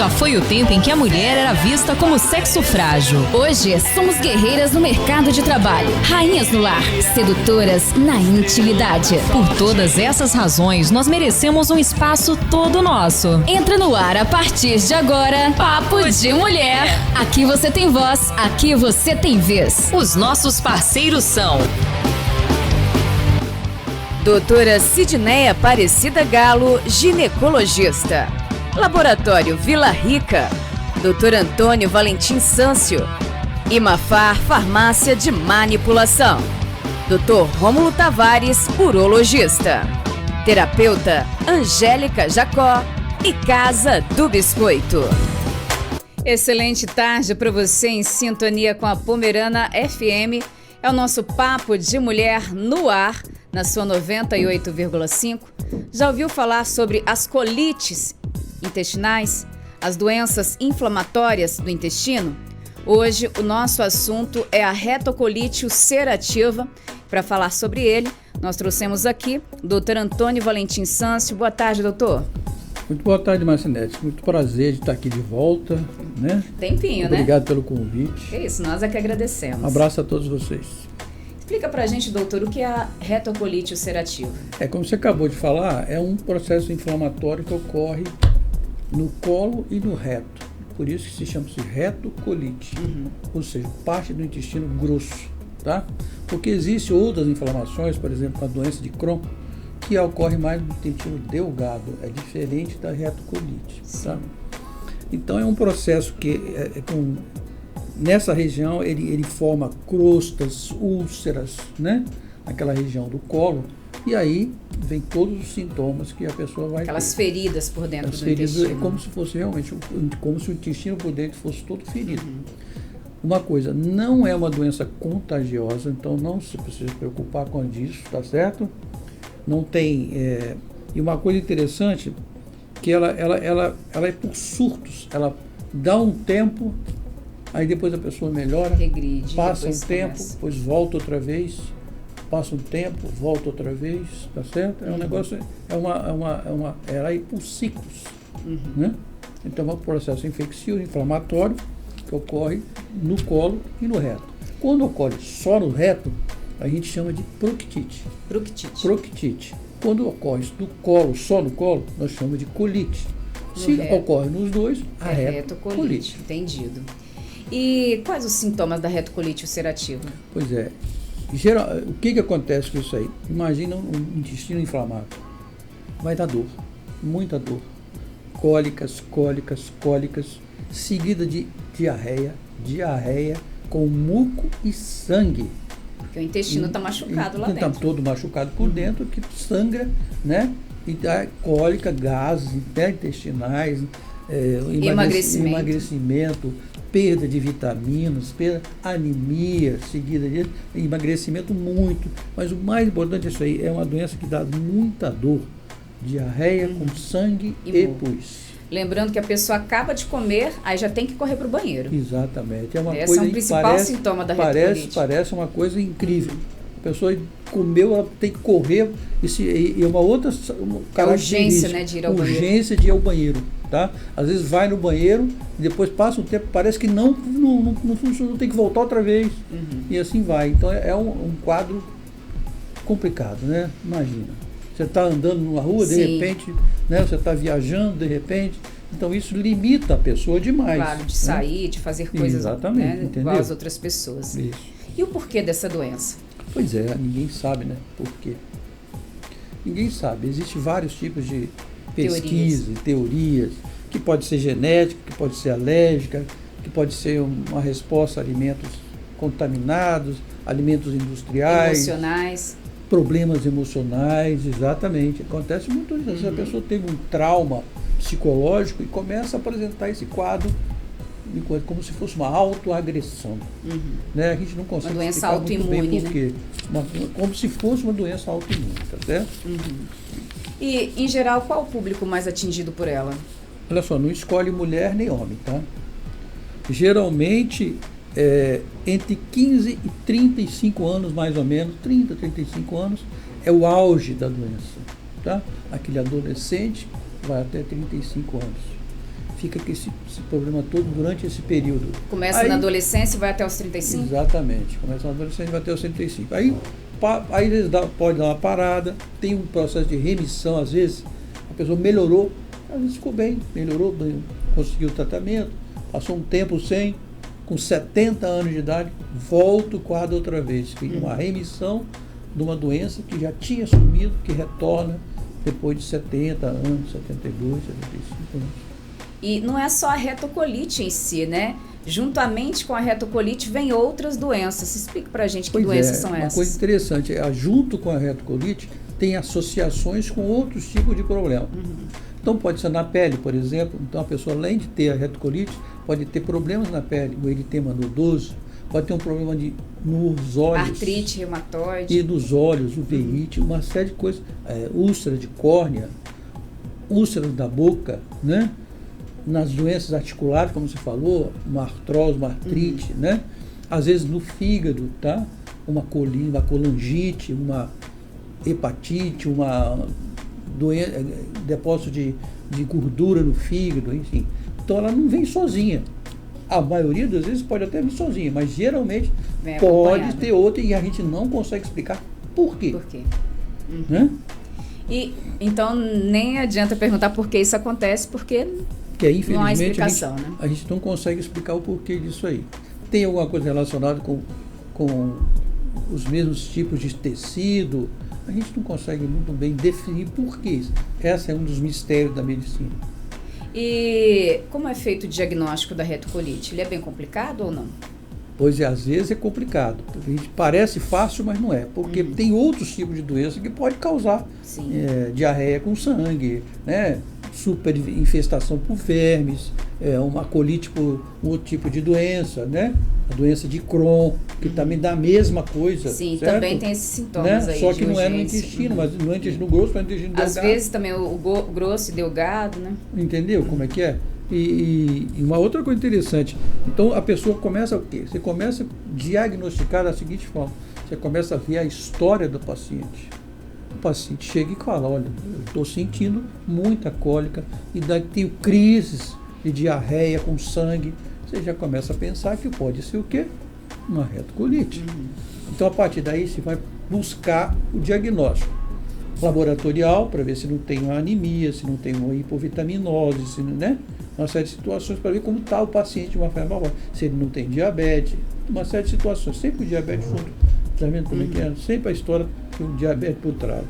Já foi o tempo em que a mulher era vista como sexo frágil. Hoje, somos guerreiras no mercado de trabalho, rainhas no lar, sedutoras na intimidade. Por todas essas razões, nós merecemos um espaço todo nosso. Entra no ar a partir de agora, Papo de Mulher. Aqui você tem voz, aqui você tem vez. Os nossos parceiros são Doutora Sidneia Aparecida Galo, ginecologista. Laboratório Vila Rica. Dr. Antônio Valentim Sâncio. Imafar Farmácia de Manipulação. Dr. Rômulo Tavares, urologista. Terapeuta Angélica Jacó e Casa do Biscoito. Excelente tarde para você em sintonia com a Pomerana FM. É o nosso Papo de Mulher no ar, na sua 98,5. Já ouviu falar sobre as colites intestinais, as doenças inflamatórias do intestino? Hoje o nosso assunto é a retocolite ulcerativa. Para falar sobre ele, nós trouxemos aqui o Dr. Antônio Valentim Sâncio. Boa tarde, doutor. Muito boa tarde, Marcinete. Muito prazer de estar aqui de volta, né? Tempinho, né? Obrigado pelo convite. É isso, nós é que agradecemos. Um abraço a todos vocês. Explica pra gente, doutor, o que é a retocolite ulcerativa? Como você acabou de falar, é um processo inflamatório que ocorre no colo e no reto. Por isso que se chama-se retocolite, ou seja, parte do intestino grosso, tá? Porque existem outras inflamações, por exemplo, a doença de Crohn, que ocorre mais no intestino delgado, é diferente da retocolite, tá? Então é um processo que nessa região ele forma crostas, úlceras, né? Naquela região do colo, e aí vem todos os sintomas que a pessoa vai Aquelas ter. feridas por dentro As do feridas intestino. é como se fosse realmente, como se o intestino por dentro fosse todo ferido. Uma coisa, não é uma doença contagiosa, então não se precisa se preocupar com isso, tá certo? Não tem... E uma coisa interessante, que ela é por surtos, ela dá um tempo, aí depois a pessoa melhora, Regride, passa um depois tempo, começa. depois volta outra vez, passa um tempo, volta outra vez, tá certo? É um negócio, ela é por ciclos, né? Então é um processo infeccioso, inflamatório, que ocorre no colo e no reto. Quando ocorre só no reto, a gente chama de proctite. Proctite. Quando ocorre do colo, só no colo, nós chamamos de colite. Se ocorre nos dois, a retocolite. Entendido. E quais os sintomas da retocolite ulcerativa? Pois é. O que acontece com isso aí? Imagina um intestino inflamado. Vai dar dor, muita dor. Cólicas, seguida de diarreia com muco e sangue. Porque o intestino está machucado lá dentro. Está todo machucado por dentro, que sangra, né? E dá cólica, gases intestinais, emagrecimento, perda de vitaminas, anemia, seguida de emagrecimento muito. Mas o mais importante é isso aí, é uma doença que dá muita dor. Diarreia com sangue e pus. Lembrando que a pessoa acaba de comer, aí já tem que correr para o banheiro. Exatamente. Esse é o principal sintoma da retocolite. Parece uma coisa incrível. A pessoa comeu, ela tem que correr, e uma outra urgência, né, de ir ao banheiro. Urgência de ir ao banheiro, tá? Às vezes vai no banheiro, e depois passa um tempo, parece que não funciona, tem que voltar outra vez. E assim vai. Então é um quadro complicado, né? Imagina. Você está andando numa rua, de repente, né, você está viajando, de repente. Então isso limita a pessoa demais. Claro, de sair, de fazer coisas, né, igual as outras pessoas. Isso. E o porquê dessa doença? Pois é, ninguém sabe, né? Por quê? Ninguém sabe. Existem vários tipos de pesquisas e teorias, que pode ser genética, que pode ser alérgica, que pode ser uma resposta a alimentos contaminados, alimentos industriais. Emocionais. Problemas emocionais, exatamente. Acontece muito isso. Se a pessoa teve um trauma psicológico e começa a apresentar esse quadro como se fosse uma autoagressão. Né? A gente não consegue uma doença explicar muito bem autoimune, por quê. Como se fosse uma doença autoimune, tá certo? E, em geral, qual o público mais atingido por ela? Olha só, não escolhe mulher nem homem, tá? Geralmente, entre 15 e 35 anos, mais ou menos, 30, 35 anos, é o auge da doença, tá? Aquele adolescente vai até 35 anos. fica com esse problema todo durante esse período. Começa na adolescência e vai até os 35? Exatamente, começa na adolescência e vai até os 35. Aí eles pode dar uma parada, tem um processo de remissão, às vezes a pessoa melhorou, às vezes ficou bem, melhorou, conseguiu o tratamento, passou um tempo sem, com 70 anos de idade, volta o quadro outra vez, fica uma remissão de uma doença que já tinha sumido, que retorna depois de 70 anos, 72, 75 anos. E não é só a retocolite em si, né? Juntamente com a retocolite vem outras doenças. Explica pra gente que doenças são essas. Uma coisa interessante, junto com a retocolite, tem associações com outros tipos de problema. Então pode ser na pele, por exemplo. Então a pessoa, além de ter a retocolite, pode ter problemas na pele, o eritema nodoso, pode ter um problema nos olhos. Artrite reumatoide. E dos olhos, uveíte, uma série de coisas. Úlcera de córnea, úlcera da boca, né? Nas doenças articulares, como você falou, uma artrose, uma artrite, né? Às vezes no fígado, tá? Uma colangite, uma hepatite, uma doença, depósito de gordura no fígado, enfim. Então ela não vem sozinha. A maioria das vezes pode até vir sozinha, mas geralmente pode ter outra e a gente não consegue explicar por quê. Por quê? Né? E então nem adianta perguntar por que isso acontece, porque infelizmente não há explicação, a gente não consegue explicar o porquê disso aí. Tem alguma coisa relacionada com os mesmos tipos de tecido, a gente não consegue muito bem definir por quê. Esse é um dos mistérios da medicina. E como é feito o diagnóstico da retocolite? Ele é bem complicado ou não? Pois é, às vezes é complicado. A gente parece fácil, mas não é. Porque tem outros tipos de doença que pode causar diarreia com sangue, né? Superinfestação por vermes, uma colite por um outro tipo de doença, né? A doença de Crohn, que também dá a mesma coisa. Sim, certo? também tem esses sintomas, né? Aí. Só que não urgência. É no intestino, mas no intestino grosso, mas no intestino delgado. Às vezes também o grosso e delgado, né? Entendeu como é que é? E uma outra coisa interessante, então a pessoa começa o quê? Você começa a diagnosticar da seguinte forma, você começa a ver a história do paciente. O paciente chega e fala, olha, eu estou sentindo muita cólica e daí tenho crises de diarreia com sangue. Você já começa a pensar que pode ser o quê? Uma retocolite. Então a partir daí você vai buscar o diagnóstico laboratorial para ver se não tem uma anemia, se não tem uma hipovitaminose, se não, né? Uma série de situações para ver como está o paciente de uma forma maior. Se ele não tem diabetes, uma série de situações. Sempre o diabetes junto. Está vendo como é que é? Sempre a história tem um diabetes por trás.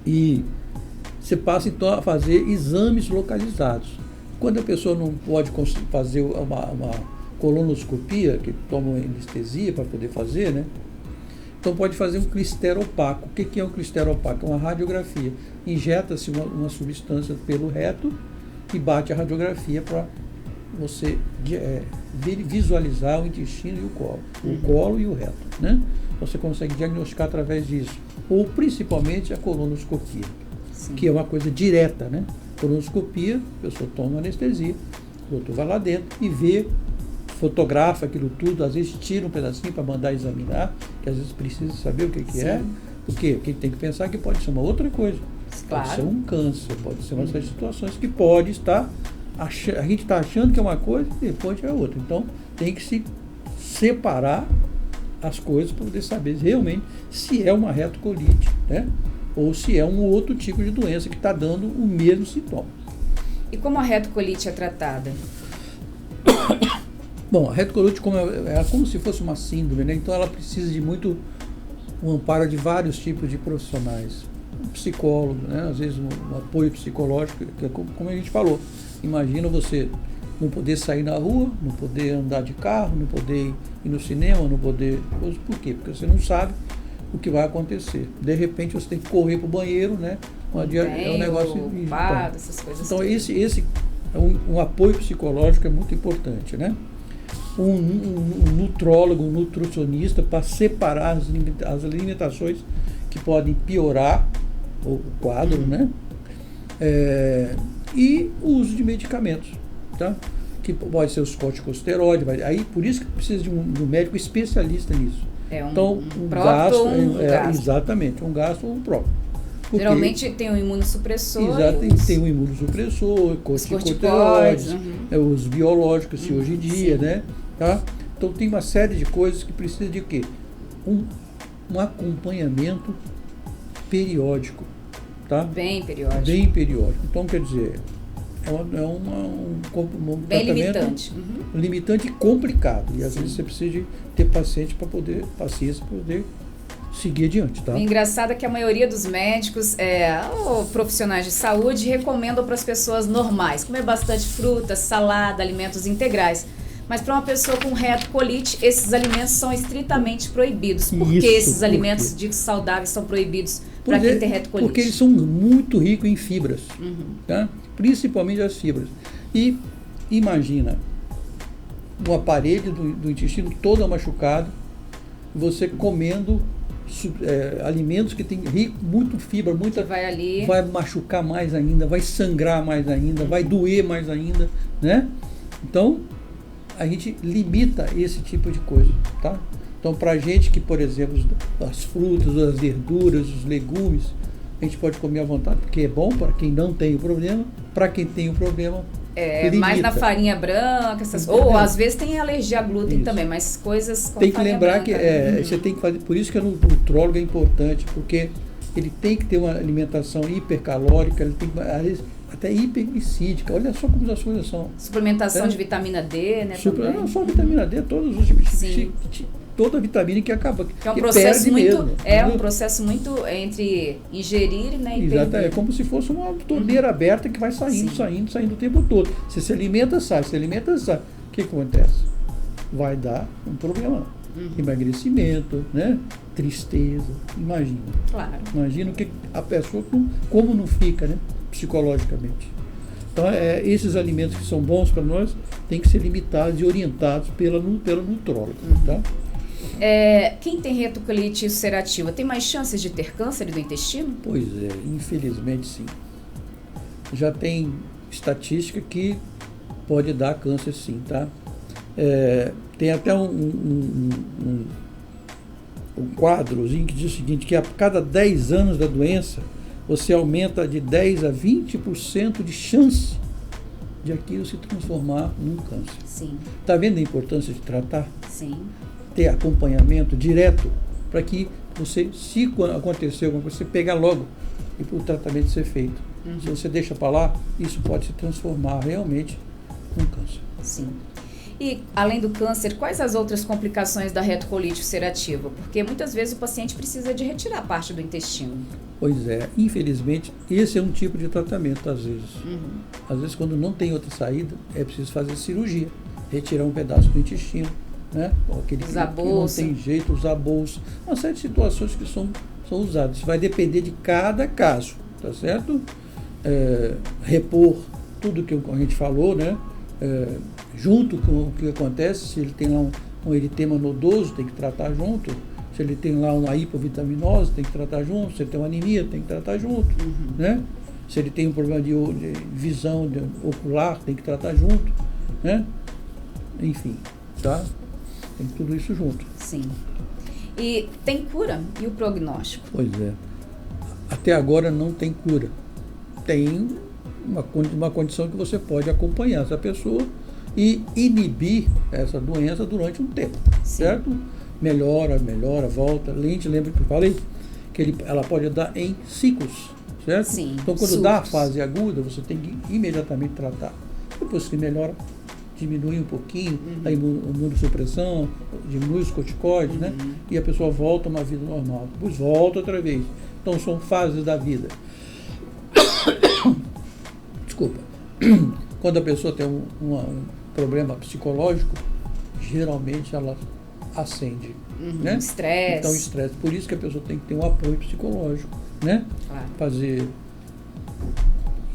E você passa então a fazer exames localizados. Quando a pessoa não pode fazer uma colonoscopia, que toma anestesia para poder fazer, né? Então pode fazer um clistério opaco. O que é um clistério opaco? É uma radiografia. Injeta-se uma substância pelo reto e bate a radiografia para você visualizar o intestino e o colo e o reto, né? Você consegue diagnosticar através disso. Ou principalmente a colonoscopia, que é uma coisa direta, né? Colonoscopia, a pessoa toma anestesia, o doutor vai lá dentro e vê, fotografa aquilo tudo, às vezes tira um pedacinho para mandar examinar, que às vezes precisa saber o que é. Por quê? Porque tem que pensar que pode ser uma outra coisa. Claro. Pode ser um câncer, pode ser uma série de situações que pode estar, a gente está achando que é uma coisa e depois é outra. Então tem que se separar as coisas para poder saber realmente se é uma retocolite, né? Ou se é um outro tipo de doença que está dando o mesmo sintoma. E como a retocolite é tratada? Bom, a retocolite é como se fosse uma síndrome, né? Então ela precisa de muito um amparo de vários tipos de profissionais. Um psicólogo, né? Às vezes um apoio psicológico, que é como a gente falou. Imagina você não poder sair na rua, não poder andar de carro, não poder ir no cinema, não poder... Por quê? Porque você não sabe o que vai acontecer. De repente você tem que correr para o banheiro, né? É um negócio... ocupado, essas coisas. Então esse é um apoio psicológico é muito importante, né? Um nutrólogo, um nutricionista para separar as alimentações que podem piorar o quadro, né? E o uso de medicamentos, tá? Que pode ser os corticosteroides, aí por isso que precisa de um médico especialista nisso. Então, um gasto ou um gasto? Exatamente, um gasto ou um próprio. Geralmente tem um imunossupressor. Exato, tem um imunossupressor, corticosteroides, os biológicos hoje em dia, né? Tá? Então tem uma série de coisas que precisa de quê? Um acompanhamento periódico, tá? Bem periódico. Bem periódico. Então, quer dizer, um bem limitante. Limitante e complicado. E às vezes você precisa de ter paciência para poder seguir adiante, tá? O engraçado é que a maioria dos médicos ou profissionais de saúde recomendam para as pessoas normais comer bastante fruta, salada, alimentos integrais. Mas para uma pessoa com retocolite, esses alimentos são estritamente proibidos. Por que esses alimentos ditos saudáveis são proibidos para quem tem retocolite? Porque eles são muito ricos em fibras, tá? Principalmente as fibras. E imagina, o aparelho do intestino todo machucado, você comendo alimentos que tem muito fibra, vai machucar mais ainda, vai sangrar mais ainda, vai doer mais ainda, né? Então, a gente limita esse tipo de coisa, tá? Então, para a gente que, por exemplo, as frutas, as verduras, os legumes, a gente pode comer à vontade, porque é bom para quem não tem o problema, para quem tem o problema, mais na farinha branca, ou às vezes tem alergia a glúten também, mas coisas com tem que farinha lembrar branca. Que você tem que fazer, por isso que o nutrólogo é importante, porque ele tem que ter uma alimentação hipercalórica, ele tem que, às vezes, até hiperglicídica. Olha só como as coisas são. Suplementação de vitamina D, né? Não só vitamina D, todos os toda a vitamina que acaba. Que é um processo um processo muito entre ingerir, né, e exato, perder. é como se fosse uma torneira aberta que vai saindo o tempo todo. Você se alimenta, sai, se alimenta, sai. O que acontece? Vai dar um problema. Emagrecimento, né? Tristeza. Imagina. Claro. Imagina o que a pessoa, como não fica, né? Psicologicamente. Então, esses alimentos que são bons para nós têm que ser limitados e orientados pelo nutrólogo, tá? Quem tem retocolite ulcerativa tem mais chances de ter câncer do intestino? Pois é, infelizmente sim. Já tem estatística que pode dar câncer sim, tá? Tem até um quadrozinho que diz o seguinte, que a cada 10 anos da doença, você aumenta de 10 a 20% de chance de aquilo se transformar num câncer. Sim. Está vendo a importância de tratar? Sim. Ter acompanhamento direto para que você, se acontecer alguma coisa, você pegar logo e para o tratamento ser feito. Se você deixa para lá, isso pode se transformar realmente num câncer. Sim. E, além do câncer, quais as outras complicações da retocolite ulcerativa? Porque muitas vezes o paciente precisa de retirar parte do intestino. Pois é, infelizmente, esse é um tipo de tratamento às vezes. Às vezes, quando não tem outra saída, é preciso fazer cirurgia, retirar um pedaço do intestino, né? Aquele que não tem jeito, usar bolsa, uma série de situações que são usadas. Isso vai depender de cada caso, tá certo? Repor tudo que a gente falou, né? Junto com o que acontece, se ele tem lá um eritema nodoso, tem que tratar junto. Se ele tem lá uma hipovitaminose, tem que tratar junto. Se ele tem uma anemia, tem que tratar junto, né? Se ele tem um problema de visão ocular, tem que tratar junto, né? Enfim, tá? Tem tudo isso junto. Sim. E tem cura? E o prognóstico? Pois é. Até agora não tem cura. Tem uma condição que você pode acompanhar essa pessoa e inibir essa doença durante um tempo, certo? Melhora, volta. Lembra que eu falei? Que ela pode dar em ciclos, certo? Sim, então, quando dá a fase aguda, você tem que imediatamente tratar. Depois que melhora, diminui um pouquinho a imunossupressão, diminui os corticoides, né? E a pessoa volta a uma vida normal. Depois volta outra vez. Então, são fases da vida. Desculpa. Quando a pessoa tem um problema psicológico, geralmente ela acende, né? Estresse. Então, estresse. Por isso que a pessoa tem que ter um apoio psicológico, né? Claro. Fazer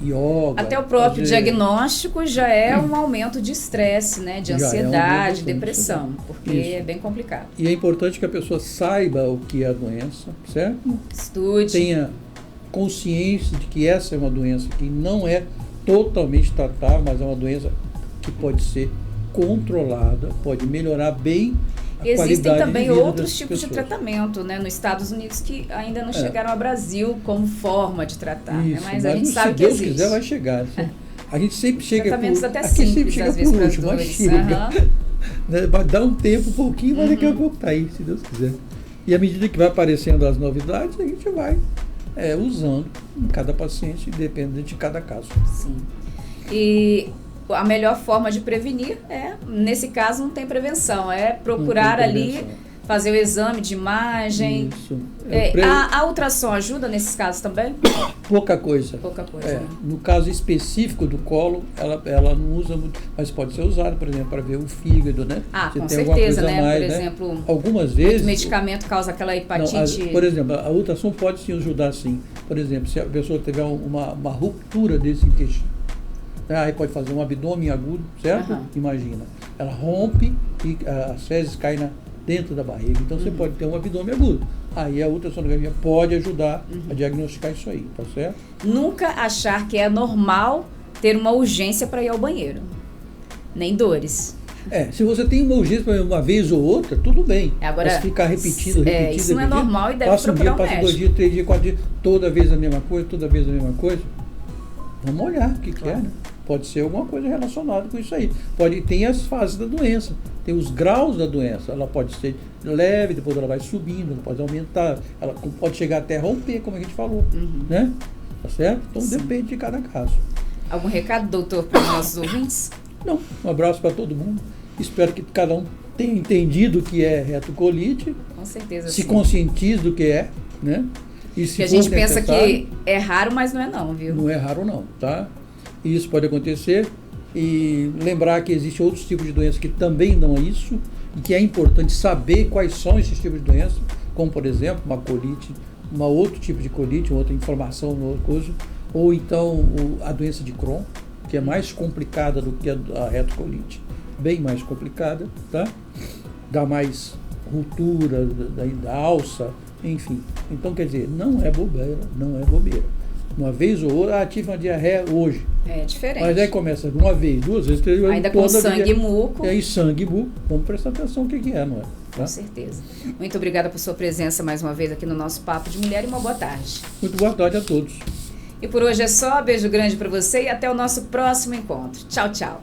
yoga. Até o próprio diagnóstico já é um aumento de estresse, né? De ansiedade, depressão, porque é bem complicado. E é importante que a pessoa saiba o que é a doença, certo? Estude. Tenha consciência de que essa é uma doença que não é totalmente tratável, mas é uma doença que pode ser controlada, pode melhorar bem Existem também outros dessas tipos de pessoas. tratamento, né, nos Estados Unidos que ainda não chegaram ao Brasil como forma de tratar, né? Isso, Mas a gente sabe que se Deus existe. quiser, vai chegar. A gente sempre chega Tratamentos por, até aqui sempre simples, chega às vezes, por para último, mas dores. chega. Né? Vai dar um tempo, um pouquinho, mas daqui a pouco tá aí, se Deus quiser. E à medida que vai aparecendo as novidades, a gente vai usando em cada paciente, dependendo de cada caso. Sim. E a melhor forma de prevenir nesse caso, não tem prevenção, é procurar ali, fazer o exame de imagem. Isso. A ultrassom ajuda nesses casos também? Pouca coisa. Pouca coisa, né? No caso específico do colo, ela não usa muito, mas pode ser usada, por exemplo, para ver o fígado, né? Com tem alguma certeza, coisa né? mais, Por né? exemplo, algumas vezes o medicamento causa aquela hepatite. por exemplo, a ultrassom pode sim ajudar sim. Por exemplo, se a pessoa tiver uma ruptura desse intestino, aí pode fazer um abdômen agudo, certo? Imagina. Ela rompe e as fezes caem dentro da barriga. Então você pode ter um abdômen agudo. Aí a ultrassonografia pode ajudar a diagnosticar isso aí, tá certo? Nunca achar que é normal ter uma urgência para ir ao banheiro. Nem dores. Se você tem uma urgência uma vez ou outra, tudo bem. Agora, mas ficar repetindo, isso não é normal e deve passa procurar um passa médico. 2 dias, 3 dias, 4 dias, toda vez a mesma coisa, toda vez a mesma coisa. Vamos olhar o que é, né? Pode ser alguma coisa relacionada com isso aí. Tem as fases da doença, tem os graus da doença. Ela pode ser leve, depois ela vai subindo, ela pode aumentar, ela pode chegar até romper, como a gente falou, né? Tá certo? Então depende de cada caso. Algum recado, doutor, para os nossos ouvintes? Não, um abraço para todo mundo. Espero que cada um tenha entendido o que é retocolite. Com certeza, se sim. conscientize do que é, né? E se que a gente for pensa necessário, que é raro, mas não é não, viu? não é raro não, tá? Isso pode acontecer e lembrar que existem outros tipos de doenças que também dão isso e que é importante saber quais são esses tipos de doenças, como por exemplo uma colite, outro tipo de colite, outra inflamação, outra coisa, ou então a doença de Crohn, que é mais complicada do que a retocolite, bem mais complicada, tá? Dá mais ruptura da alça, enfim. Então, quer dizer, não é bobeira. Uma vez ou outra, tive uma diarreia hoje. É diferente. Mas aí começa uma vez, 2 vezes, 3 vezes. Ainda com sangue e muco. E aí sangue e muco. Vamos prestar atenção no que é, não é? Tá? Com certeza. Muito obrigada por sua presença mais uma vez aqui no nosso Papo de Mulher e uma boa tarde. Muito boa tarde a todos. E por hoje é só. Beijo grande para você e até o nosso próximo encontro. Tchau, tchau.